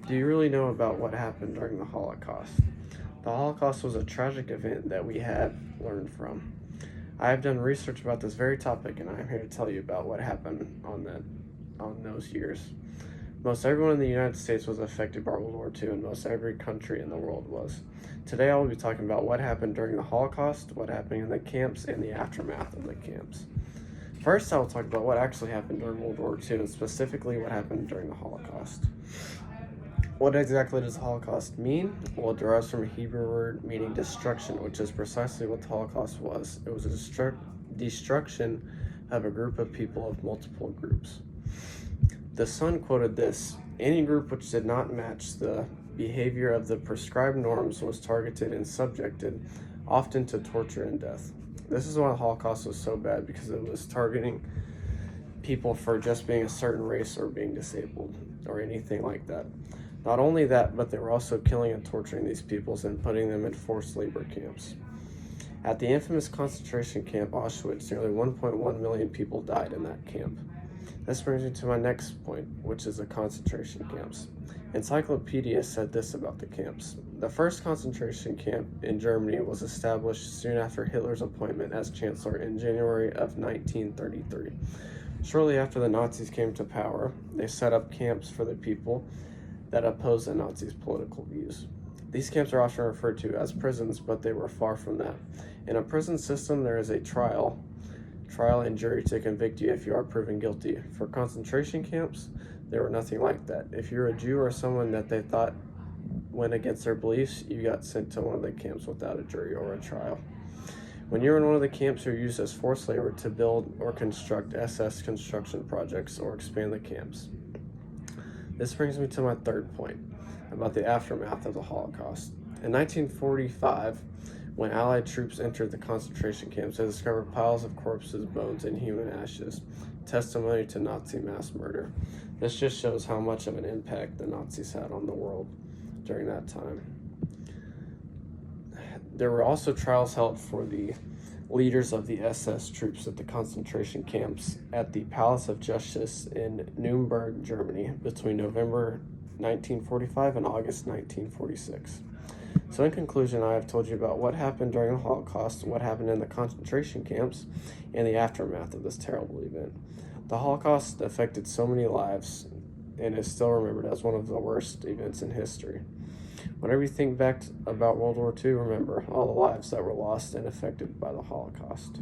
Do you really know about what happened during the Holocaust? The Holocaust was a tragic event that we had learned from. I have done research about this very topic, and I am here to tell you about what happened on those years. Most everyone in the United States was affected by World War II, and most every country in the world was. Today I will be talking about what happened during the Holocaust, what happened in the camps, and the aftermath of the camps. First, I will talk about what actually happened during World War II, and specifically what happened during the Holocaust. What exactly does Holocaust mean? Well, it derives from a Hebrew word meaning destruction, which is precisely what the Holocaust was. It was a destruction of a group of people of multiple groups. The Sun quoted this: "Any group which did not match the behavior of the prescribed norms was targeted and subjected, often to torture and death." This is why the Holocaust was so bad, because it was targeting people for just being a certain race or being disabled or anything like that. Not only that, but they were also killing and torturing these peoples and putting them in forced labor camps. At the infamous concentration camp Auschwitz, nearly 1.1 million people died in that camp. This brings me to my next point, which is the concentration camps. Encyclopedia said this about the camps: "The first concentration camp in Germany was established soon after Hitler's appointment as Chancellor in January of 1933. Shortly after the Nazis came to power, they set up camps for the people that opposed the Nazis' political views. These camps are often referred to as prisons, but they were far from that. In a prison system, there is a trial and jury to convict you if you are proven guilty. For concentration camps, there were nothing like that. If you're a Jew or someone that they thought went against their beliefs, you got sent to one of the camps without a jury or a trial. When you're in one of the camps, you're used as forced labor to build or construct SS construction projects or expand the camps." This brings me to my third point, about the aftermath of the Holocaust. In 1945, when Allied troops entered the concentration camps, they discovered piles of corpses, bones, and human ashes, testimony to Nazi mass murder. This just shows how much of an impact the Nazis had on the world during that time. There were also trials held for the leaders of the SS troops at the concentration camps at the Palace of Justice in Nuremberg, Germany, between November 1945 and August 1946. So in conclusion, I have told you about what happened during the Holocaust, what happened in the concentration camps, and the aftermath of this terrible event. The Holocaust affected so many lives and is still remembered as one of the worst events in history. Whenever you think back about World War II, remember all the lives that were lost and affected by the Holocaust.